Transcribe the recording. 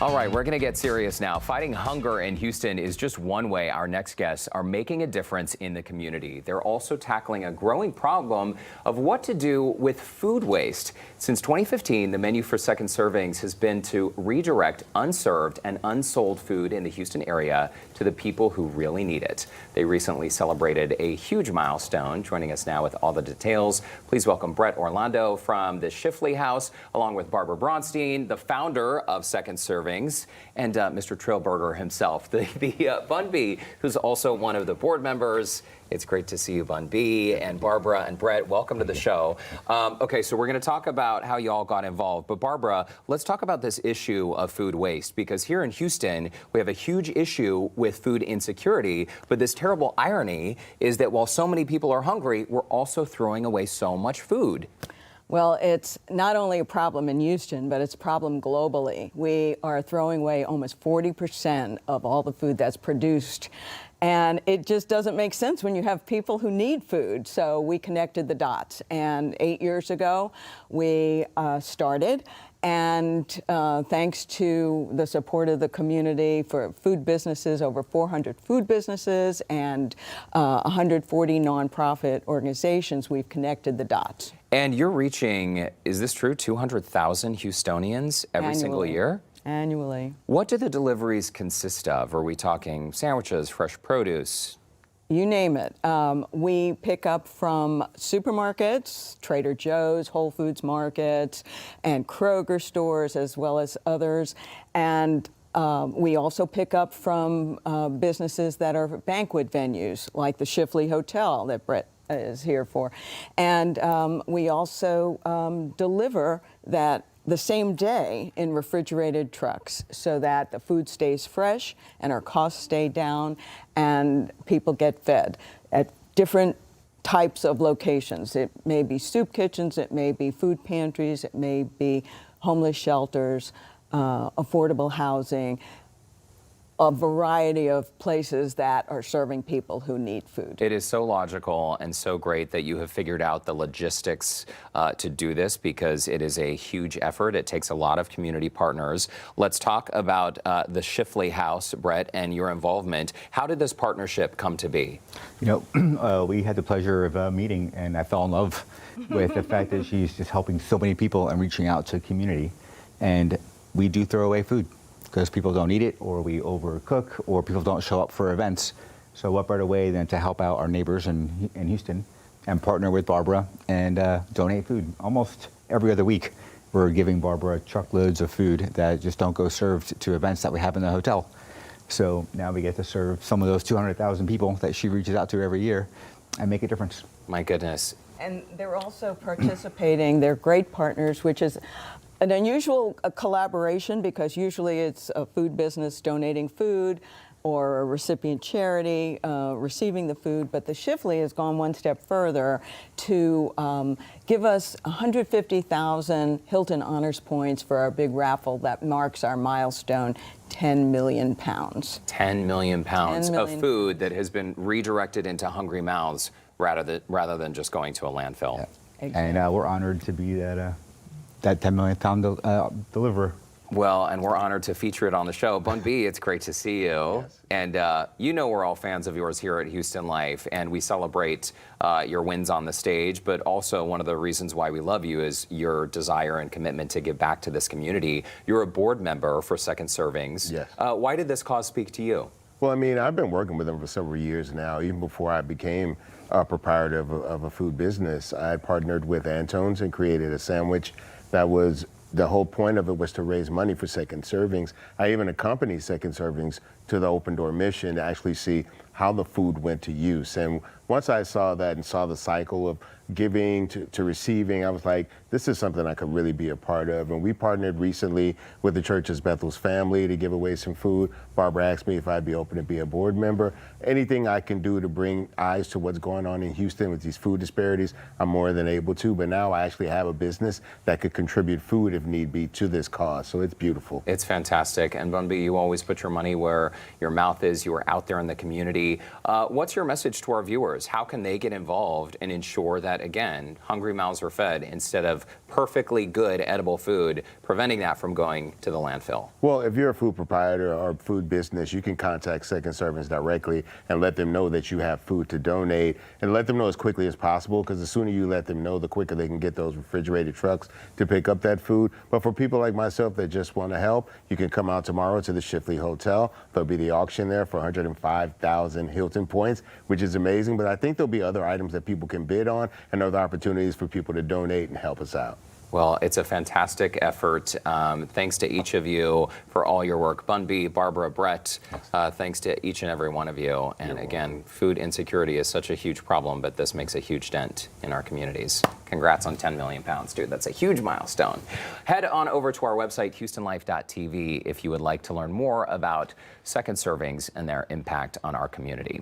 All right, we're going to get serious now. Fighting hunger in Houston is just one way our next guests are making a difference in the community. They're also tackling a growing problem of what to do with food waste. Since 2015, the menu for Second Servings has been to redirect unserved and unsold food in the Houston area to the people who really need it. They recently celebrated a huge milestone. Joining us now with all the details, please welcome Brett Orlando from the Shifley House, along with Barbara Bronstein, the founder of Second Servings, and Mr. Trailburger himself, the Bun B, who's also one of the board members. It's great to see you, Bun B, and Barbara and Brett. Welcome to the show. Okay, so we're going to talk about how you all got involved. But Barbara, let's talk about this issue of food waste, because here in Houston, we have a huge issue with food insecurity. But this terrible irony is that while so many people are hungry, we're also throwing away so much food. Well, it's not only a problem in Houston, but it's a problem globally. We are throwing away almost 40% of all the food that's produced. And it just doesn't make sense when you have people who need food. So we connected the dots. And 8 years ago, we started. And thanks to the support of the community for food businesses, over 400 food businesses and 140 nonprofit organizations, we've connected the dots. And you're reaching, is this true, 200,000 Houstonians every single year? Annually. What do the deliveries consist of? Are we talking sandwiches, fresh produce? You name it. We pick up from supermarkets, Trader Joe's, Whole Foods markets, and Kroger stores, as well as others. And we also pick up from businesses that are banquet venues, like the Shifley Hotel that Brett is here for. And we also deliver that the same day in refrigerated trucks so that the food stays fresh and our costs stay down and people get fed at different types of locations. It may be soup kitchens, it may be food pantries, it may be homeless shelters, affordable housing, a variety of places that are serving people who need food. It is so logical and so great that you have figured out the logistics to do this, because it is a huge effort. It takes a lot of community partners. Let's talk about the Shifley House, Brett, and your involvement. How did this partnership come to be? You know, we had the pleasure of meeting, and I fell in love with the fact that she's just helping so many people and reaching out to the community. And we do throw away food because people don't eat it, or we overcook, or people don't show up for events. So what better way than to help out our neighbors in Houston and partner with Barbara and donate food. Almost every other week, we're giving Barbara truckloads of food that just don't go served to events that we have in the hotel. So now we get to serve some of those 200,000 people that she reaches out to every year and make a difference. My goodness. And they're also participating. They're great partners, which is an unusual collaboration, because usually it's a food business donating food or a recipient charity receiving the food. But the Shifley has gone one step further to give us 150,000 Hilton Honors Points for our big raffle that marks our milestone, 10 million pounds. 10 million pounds of food that has been redirected into hungry mouths rather than just going to a landfill. Yeah. Exactly. And we're honored to be that 10 million pound deliverer. Well, and we're honored to feature it on the show. Bun B, it's great to see you. Yes. And you know we're all fans of yours here at Houston Life, and we celebrate your wins on the stage, but also one of the reasons why we love you is your desire and commitment to give back to this community. You're a board member for Second Servings. Yes. Why did this cause speak to you? Well, I mean, I've been working with them for several years now, even before I became a proprietor of a food business. I partnered with Antone's and created a sandwich that was, the whole point of it was to raise money for Second Servings. I even accompanied Second Servings to the Open Door mission to actually see how the food went to use. And once I saw that and saw the cycle of giving to receiving, I was like, this is something I could really be a part of. And we partnered recently with the Church's Bethel's family to give away some food. Barbara asked me if I'd be open to be a board member. Anything I can do to bring eyes to what's going on in Houston with these food disparities, I'm more than able to. But now I actually have a business that could contribute food if need be to this cause. So it's beautiful. It's fantastic. And Bun B, you always put your money where your mouth is. You are out there in the community. What's your message to our viewers? How can they get involved and ensure that, again, hungry mouths are fed instead of perfectly good edible food, preventing that from going to the landfill? Well, if you're a food proprietor or food business, you can contact Second Servants directly and let them know that you have food to donate, and let them know as quickly as possible, because the sooner you let them know, the quicker they can get those refrigerated trucks to pick up that food. But for people like myself that just want to help, you can come out tomorrow to the Shipley Hotel. There'll be the auction there for 105,000 Hilton points, which is amazing. But I think there'll be other items that people can bid on and other opportunities for people to donate and help us out. Well, it's a fantastic effort. Thanks to each of you for all your work. Bun B, Barbara, Brett, thanks to each and every one of you. And again, food insecurity is such a huge problem, but this makes a huge dent in our communities. Congrats on 10 million pounds, dude. That's a huge milestone. Head on over to our website, HoustonLife.tv, if you would like to learn more about Second Servings and their impact on our community.